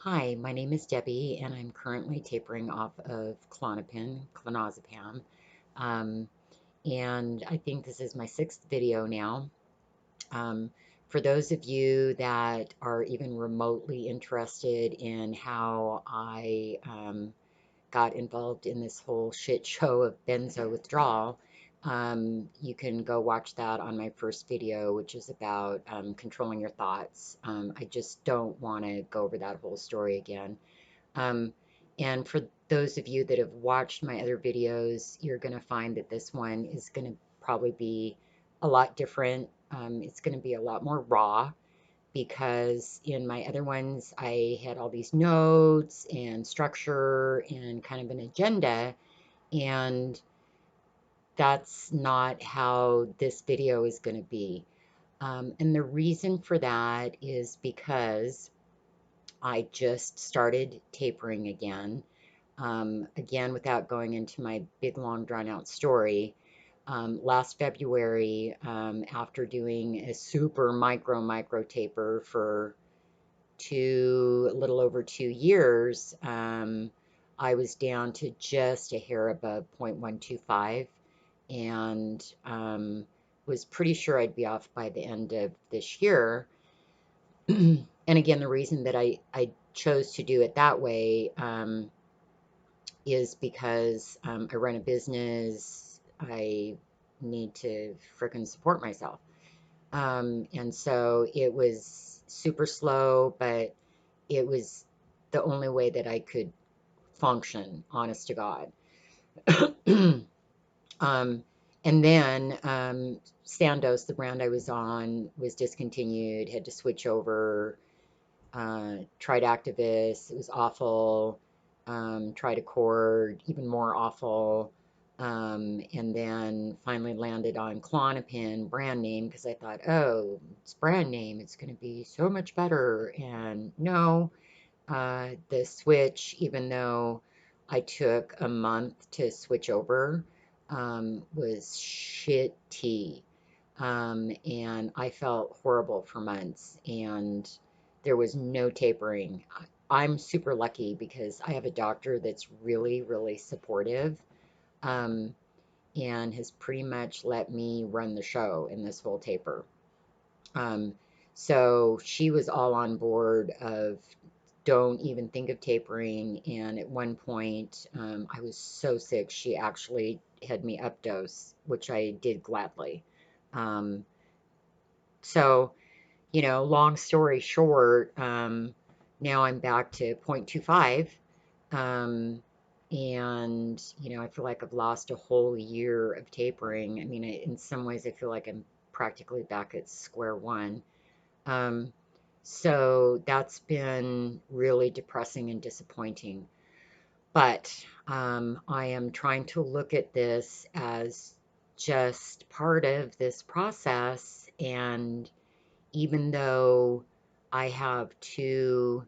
Hi, my name is Debbie, and I'm currently tapering off of clonazepam. Um, and I think this is my sixth video now. Um, for those of you that are even remotely interested in how I got involved in this whole shit show of benzo withdrawal, you can go watch that on my first video, which is about controlling your thoughts. I just don't want to go over that whole story again. Um, and for those of you that have watched my other videos, you're going to find that this one is going to probably be a lot different. It's going to be a lot more raw because in my other ones, I had all these notes and structure and kind of an agenda, and that's not how this video is going to be. And the reason for that is because I just started tapering again. Again, without going into my big, long, drawn out story, last February, after doing a super micro taper for a little over 2 years, I was down to just a hair above 0.125 and was pretty sure I'd be off by the end of this year. And again, the reason that I chose to do it that way is because I run a business. I need to frickin' support myself. And so it was super slow, but it was the only way that I could function, honest to God. um, and then Sandoz, the brand I was on, was discontinued, had to switch over. Tried Activist, it was awful. Tried Accord, even more awful. And then finally landed on Klonopin brand name because I thought, oh, it's brand name, it's going to be so much better. And no, the switch, even though I took a month to switch over, was shitty. And I felt horrible for months, and there was no tapering. I'm super lucky because I have a doctor that's really, really supportive, um, and has pretty much let me run the show in this whole taper. Um, so she was all on board of don't even think of tapering. And at one point, I was so sick, she actually had me up dose, which I did gladly. Um, so, long story short, now I'm back to 0.25. Um, and, I feel like I've lost a whole year of tapering. I mean, in some ways, I feel like I'm practically back at square one. Um, so that's been really depressing and disappointing. But I am trying to look at this as just part of this process. And even though I have two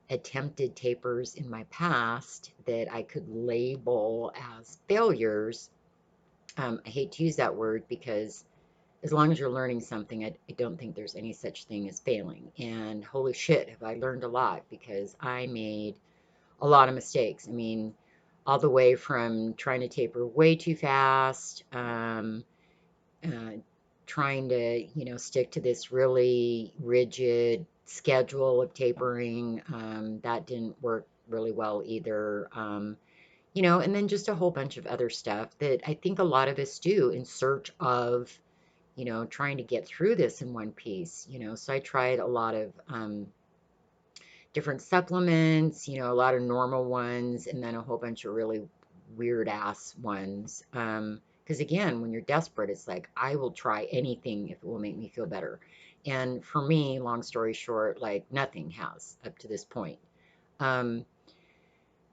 attempted tapers in my past that I could label as failures, I hate to use that word because as long as you're learning something, I don't think there's any such thing as failing. And holy shit, have I learned a lot because I made a lot of mistakes. I mean, all the way from trying to taper way too fast, uh, trying to, stick to this really rigid schedule of tapering. That didn't work really well either. And then just a whole bunch of other stuff that I think a lot of us do in search of trying to get through this in one piece. So I tried a lot of different supplements, a lot of normal ones, and then a whole bunch of really weird ass ones. Because again, when you're desperate, it's like, I will try anything if it will make me feel better. And for me, long story short, like nothing has up to this point. Um,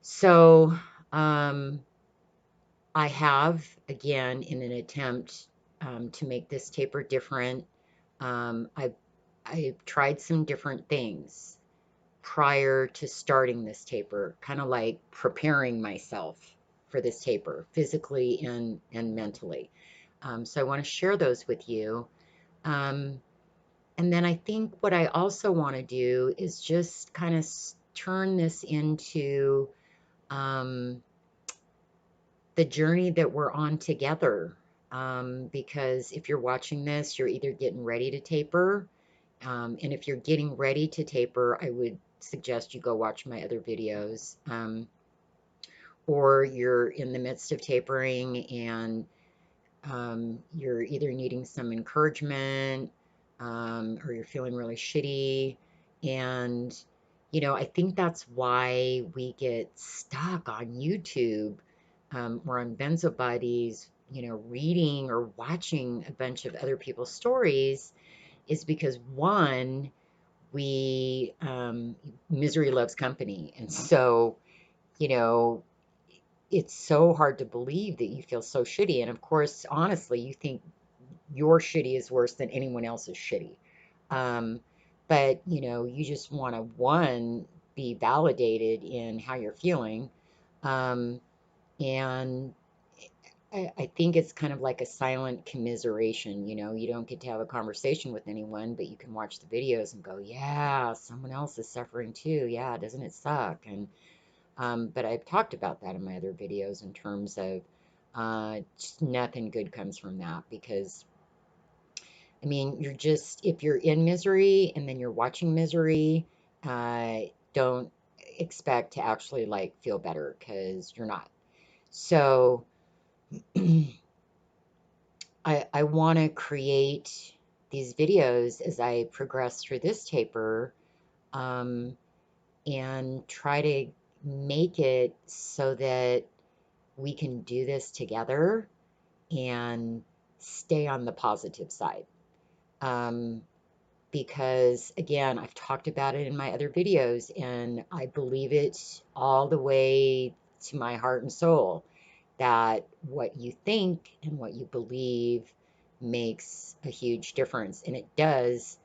so um, I have, again, in an attempt to make this taper different, I've tried some different things prior to starting this taper, kind of like preparing myself for this taper, physically and mentally. So I want to share those with you. Um, and then I think what I also want to do is just kind of turn this into um, the journey that we're on together. Because if you're watching this, you're either getting ready to taper. And if you're getting ready to taper, I would suggest you go watch my other videos. Or you're in the midst of tapering and you're either needing some encouragement or you're feeling really shitty. And, I think that's why we get stuck on YouTube or on Benzo Buddies, reading or watching a bunch of other people's stories is because one, we, misery loves company. And so, you know, it's so hard to believe that you feel so shitty. And of course, honestly, you think your shitty is worse than anyone else's shitty. Um, but, you just want to, one, be validated in how you're feeling. Um, and I think it's kind of like a silent commiseration. You don't get to have a conversation with anyone, but you can watch the videos and go, yeah, someone else is suffering too. Yeah, doesn't it suck? And but I've talked about that in my other videos in terms of just nothing good comes from that because, I mean, if you're in misery and then you're watching misery, uh, don't expect to actually like feel better because you're not. So I want to create these videos as I progress through this taper um, and try to make it so that we can do this together and stay on the positive side. Um, because again, I've talked about it in my other videos and I believe it all the way to my heart and soul that what you think and what you believe makes a huge difference. And it does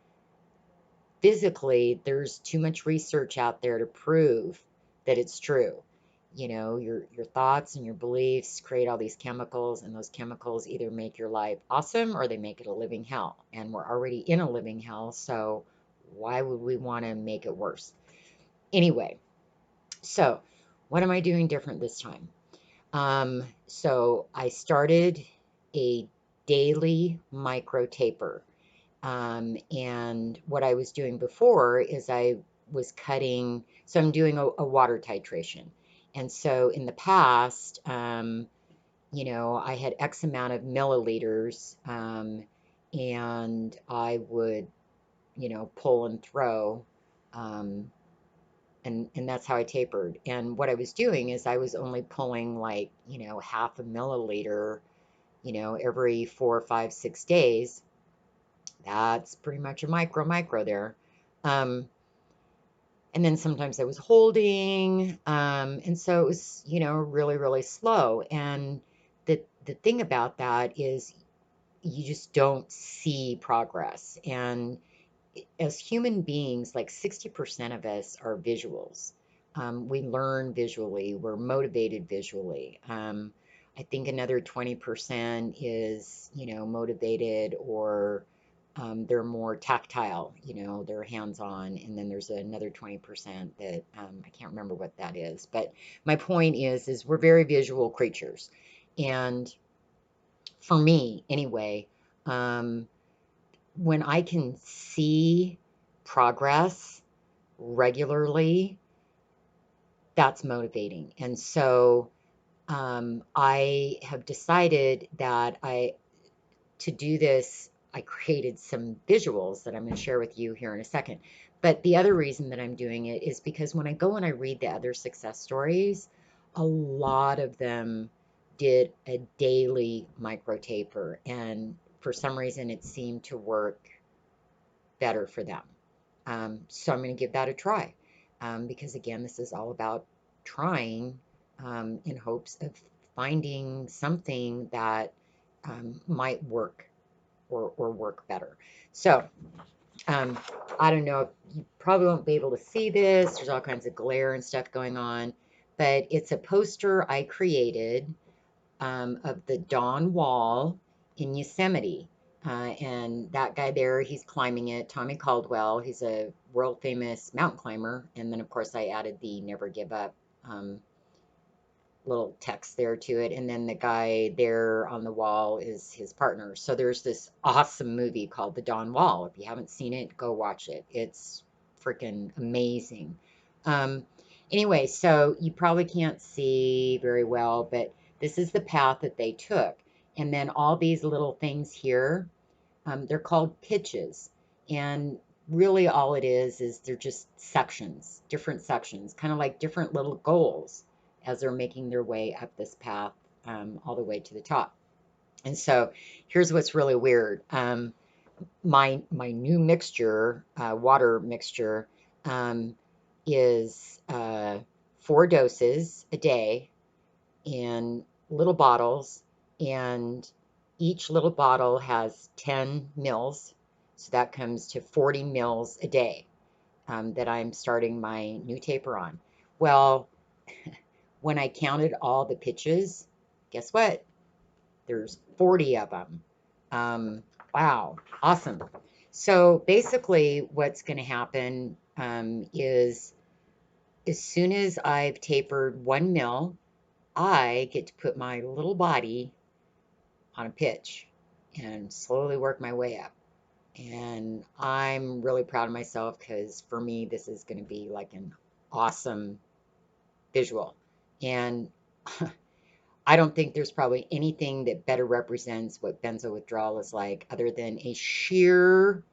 physically. There's too much research out there to prove that it's true. Your thoughts and your beliefs create all these chemicals, and those chemicals either make your life awesome or they make it a living hell. And we're already in a living hell, so why would we want to make it worse? Anyway, so what am I doing different this time? So I started a daily micro taper. And what I was doing before is I was cutting, so I'm doing a water titration. And so in the past, I had X amount of milliliters, and I would, pull and throw, um, and that's how I tapered. And what I was doing is I was only pulling like, half a milliliter, every 4, 5, 6 days. That's pretty much a micro there. Um, and then sometimes I was holding, and so it was, really, really slow. And the thing about that is you just don't see progress. And as human beings, like 60% of us are visuals. We learn visually, we're motivated visually. I think another 20% is, motivated or they're more tactile, they're hands on. And then there's another 20% that I can't remember what that is. But my point is we're very visual creatures. And for me, anyway, um, when I can see progress regularly, that's motivating. And so I have decided that to do this, I created some visuals that I'm going to share with you here in a second. But the other reason that I'm doing it is because when I go and I read the other success stories, a lot of them did a daily micro taper. And for some reason, it seemed to work better for them. So I'm going to give that a try because, again, this is all about trying in hopes of finding something that might work or work better. So um, I don't know, you probably won't be able to see this. There's all kinds of glare and stuff going on, but it's a poster I created of the Dawn Wall in Yosemite. And that guy there, he's climbing it. Tommy Caldwell, he's a world famous mountain climber. And then, of course, I added the never give up um, little text there to it. And then the guy there on the wall is his partner. So there's this awesome movie called The Dawn Wall. If you haven't seen it, go watch it. It's freaking amazing. Um, anyway, so you probably can't see very well, but this is the path that they took. And then all these little things here, they're called pitches. And really all it is they're just sections, different sections, kind of like different little goals as they're making their way up this path all the way to the top. And so here's what's really weird. My new mixture, water mixture, um, is 4 doses a day in little bottles, and each little bottle has 10 mils. So that comes to 40 mils a day that I'm starting my new taper on. Well, when I counted all the pitches, guess what? There's 40 of them. Wow, awesome. So basically, what's going to happen is as soon as I've tapered 1 mil, I get to put my little body on a pitch and slowly work my way up. And I'm really proud of myself because for me, this is going to be like an awesome visual. And I don't think there's probably anything that better represents what benzo withdrawal is like other than a sheer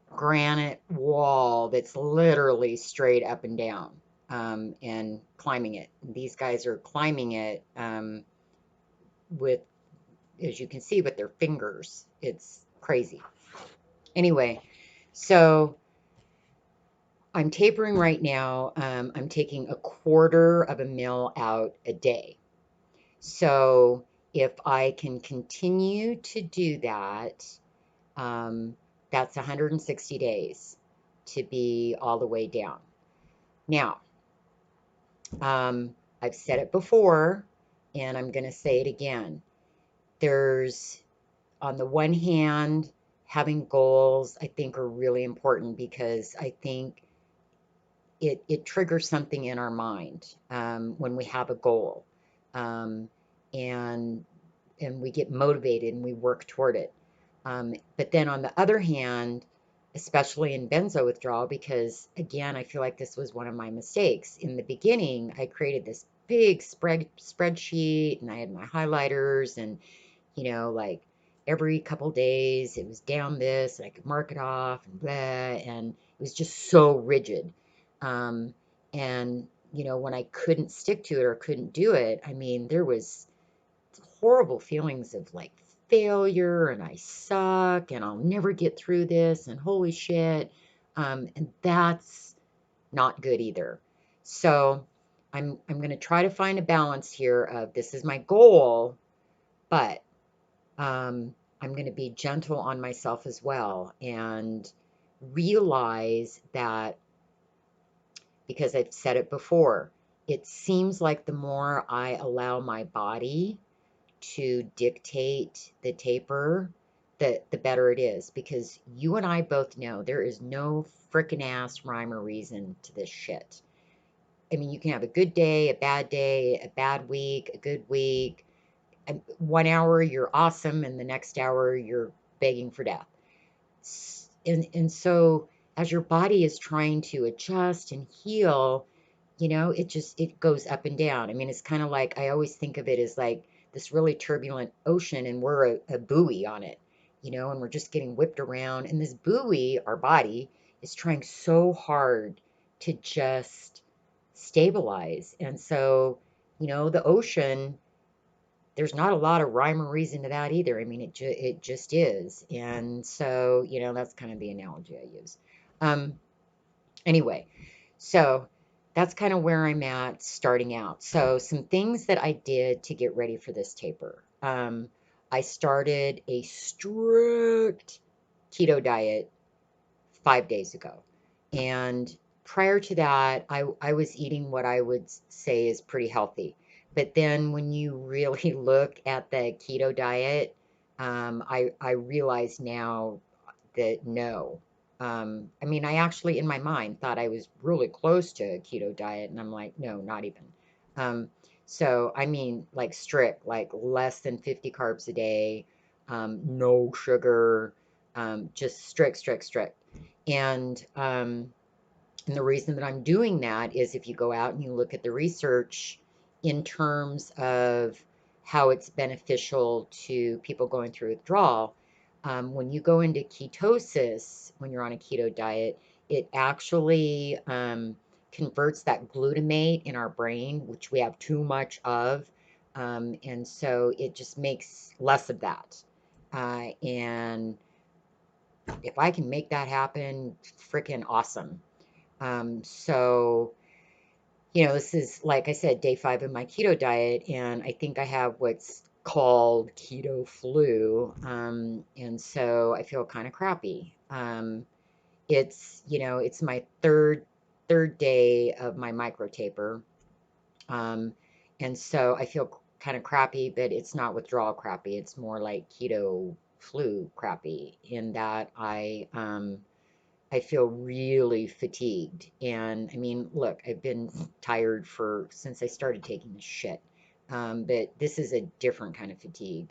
granite wall that's literally straight up and down and climbing it. These guys are climbing it with, as you can see, with their fingers. It's crazy. Anyway, so I'm tapering right now. I'm taking 1/4 of a mil out a day. So if I can continue to do that, um, that's 160 days to be all the way down. Now, I've said it before, and I'm going to say it again. There's, on the one hand, having goals, I think, are really important because I think it triggers something in our mind when we have a goal. Um, and and we get motivated and we work toward it. But then on the other hand, especially in benzo withdrawal, because again, I feel like this was one of my mistakes. In the beginning, I created this big spreadsheet and I had my highlighters and, like every couple days it was down this and I could mark it off and blah, and it was just so rigid. Um, and, when I couldn't stick to it or couldn't do it, I mean, there was horrible feelings of like failure and I suck and I'll never get through this and holy shit. And that's not good either. So I'm going to try to find a balance here of this is my goal, but I'm going to be gentle on myself as well and realize that because I've said it before, it seems like the more I allow my body to dictate the taper, the better it is. Because you and I both know there is no frickin' ass rhyme or reason to this shit. I mean, you can have a good day, a bad week, a good week. And 1 hour you're awesome, and the next hour you're begging for death. And so as your body is trying to adjust and heal, it goes up and down. I mean, it's kind of like I always think of it as like this really turbulent ocean, and we're a buoy on it, and we're just getting whipped around. And this buoy, our body, is trying so hard to just stabilize. And so, the ocean, there's not a lot of rhyme or reason to that either. I mean, it just is. And so, that's kind of the analogy I use. Um, anyway, so that's kind of where I'm at starting out. So some things that I did to get ready for this taper. I started a strict keto diet 5 days ago. And prior to that, I was eating what I would say is pretty healthy. But then when you really look at the keto diet, I realize now that no. I mean, I actually, in my mind, thought I was really close to a keto diet, and I'm like, no, not even. Um, so, I mean, like strict, like less than 50 carbs a day, no sugar, just strict, strict, strict. And, um, and the reason that I'm doing that is if you go out and you look at the research in terms of how it's beneficial to people going through withdrawal, when you go into ketosis, when you're on a keto diet, it actually converts that glutamate in our brain, which we have too much of. And so it just makes less of that. And if I can make that happen, freaking awesome. So, this is, like I said, day 5 of my keto diet, and I think I have what's called keto flu. And so I feel kind of crappy. It's my third day of my micro taper. Um, and so I feel kind of crappy, but it's not withdrawal crappy. It's more like keto flu crappy in that I feel really fatigued. And I mean, look, I've been tired since I started taking this shit. But this is a different kind of fatigue.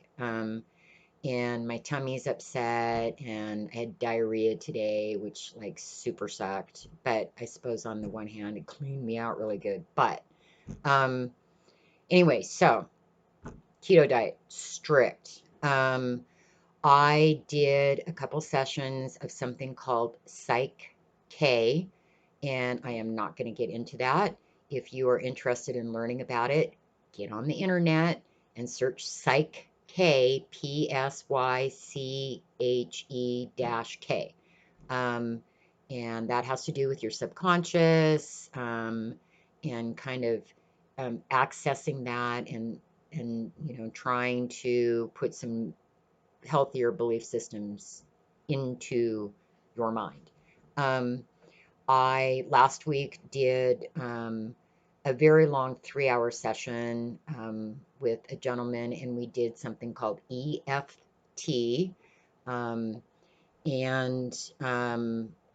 And my tummy's upset, and I had diarrhea today, which like super sucked. But I suppose on the one hand, it cleaned me out really good. But um, anyway, so keto diet, strict. I did a couple sessions of something called Psych K, and I am not going to get into that. If you are interested in learning about it, get on the internet and search Psych K, Psyche dash K. Um, and that has to do with your subconscious, and kind of accessing that, and trying to put some healthier belief systems into your mind. Um, I last week did a very long 3-hour session with a gentleman, and we did something called EFT. Um, and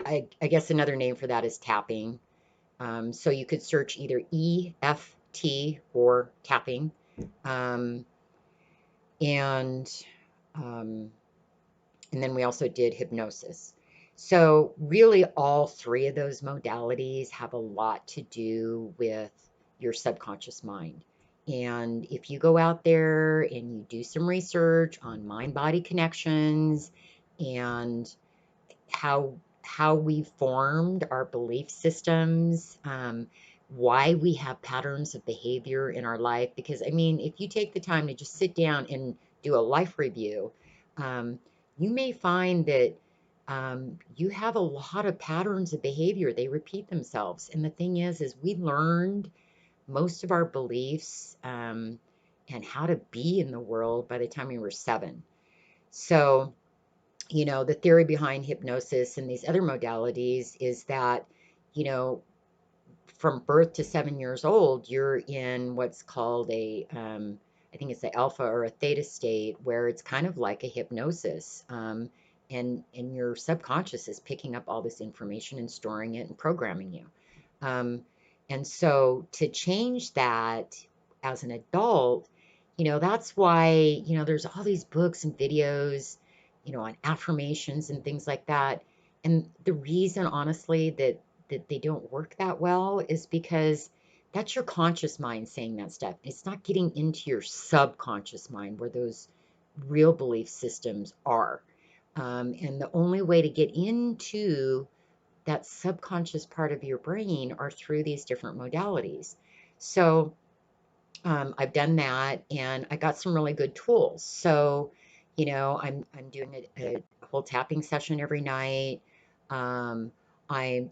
I guess another name for that is tapping. So you could search either EFT or tapping. Um, and um, And then we also did hypnosis. So, really, all three of those modalities have a lot to do with your subconscious mind. And if you go out there and you do some research on mind body connections and how we formed our belief systems, why we have patterns of behavior in our life. Because, I mean, if you take the time to just sit down and do a life review, um, you may find that you have a lot of patterns of behavior. They repeat themselves. And the thing is we learned most of our beliefs and how to be in the world by the time we were 7. So, the theory behind hypnosis and these other modalities is that, you know, from birth to 7 years old, you're in what's called I think it's the alpha or a theta state, where it's kind of like a hypnosis. And your subconscious is picking up all this information and storing it and programming you. Um, and so to change that as an adult, that's why, there's all these books and videos, on affirmations and things like that. And the reason, honestly, that they don't work that well is because that's your conscious mind saying that stuff. It's not getting into your subconscious mind where those real belief systems are. And the only way to get into that subconscious part of your brain are through these different modalities. So I've done that, and I got some really good tools. So, I'm doing a whole tapping session every night. Um, I'm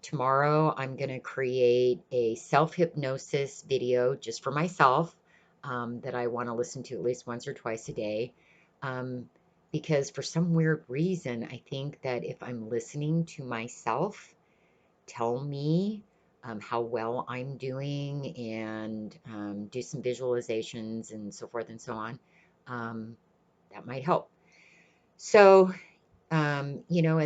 gonna create a self-hypnosis video just for myself, that I want to listen to at least once or twice a day. Um, because for some weird reason, I think that if I'm listening to myself tell me how well I'm doing, and do some visualizations and so forth and so on, um, that might help. So, And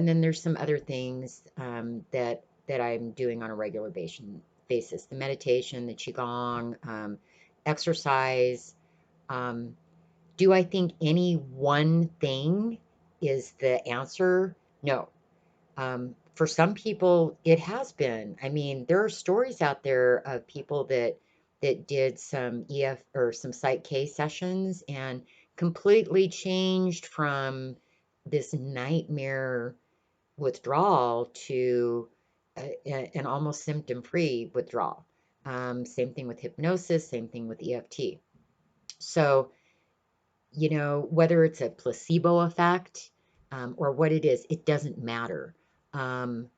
then there's some other things that I'm doing on a regular basis. The meditation, the qigong, exercise. Um, do I think any one thing is the answer? No. For some people, it has been. I mean, there are stories out there of people that did some EF or some Psych K sessions and completely changed from this nightmare withdrawal to an almost symptom-free withdrawal. Same thing with hypnosis, same thing with EFT. So, whether it's a placebo effect or what it is, it doesn't matter. Um,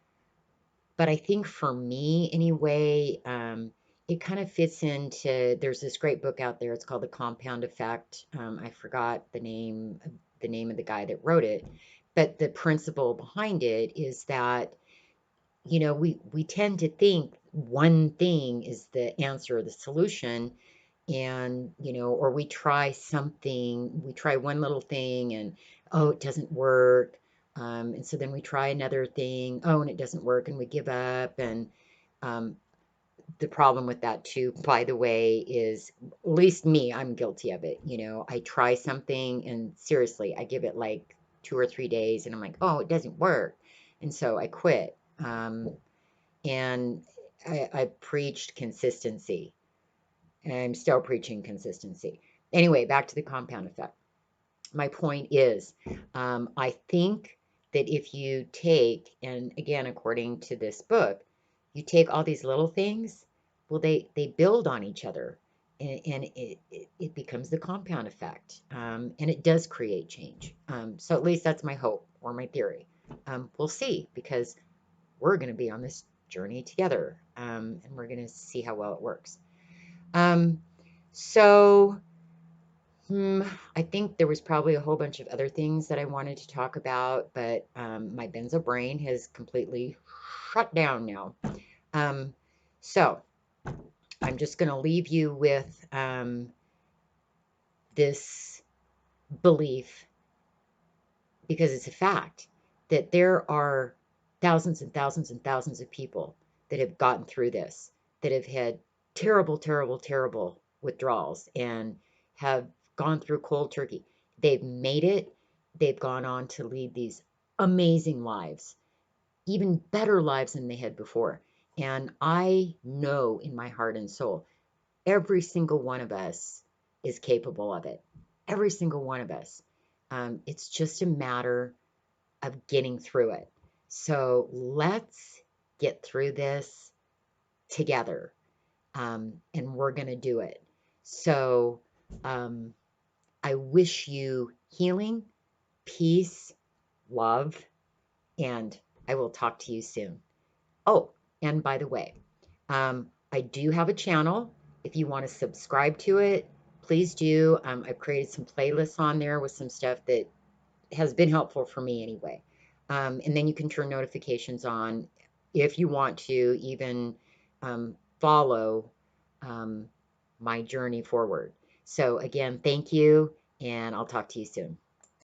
but I think for me, anyway, it kind of fits into. There's this great book out there. It's called The Compound Effect. I forgot the name of the guy that wrote it, but the principle behind it is that we tend to think one thing is the answer or the solution, and or we try one little thing and oh, it doesn't work. And so then we try another thing, oh, and it doesn't work, and we give up. And um, the problem with that too, by the way, is at least me, I'm guilty of it. I try something and seriously, I give it like 2 or 3 days and I'm like, oh, it doesn't work. And so I quit. And I preached consistency. And I'm still preaching consistency. Anyway, back to the compound effect. My point is, I think that if you take, and again, according to this book, you take all these little things, well, they build on each other, and it becomes the compound effect, and it does create change. So at least that's my hope or my theory. We'll see because we're going to be on this journey together, and we're going to see how well it works. Um, so Hmm, I think there was probably a whole bunch of other things that I wanted to talk about, but my benzo brain has completely shut down now. Um, so I'm just going to leave you with this belief, because it's a fact, that there are thousands and thousands and thousands of people that have gotten through this, that have had terrible, terrible, terrible withdrawals and have gone through cold turkey. They've made it. They've gone on to lead these amazing lives, even better lives than they had before. And I know in my heart and soul, every single one of us is capable of it. Every single one of us. It's just a matter of getting through it. So let's get through this together. And we're going to do it. So um, I wish you healing, peace, love, and I will talk to you soon. Oh, and by the way, I do have a channel. If you want to subscribe to it, please do. I've created some playlists on there with some stuff that has been helpful for me anyway. And then you can turn notifications on if you want to even follow um, my journey forward. So again, thank you, and I'll talk to you soon.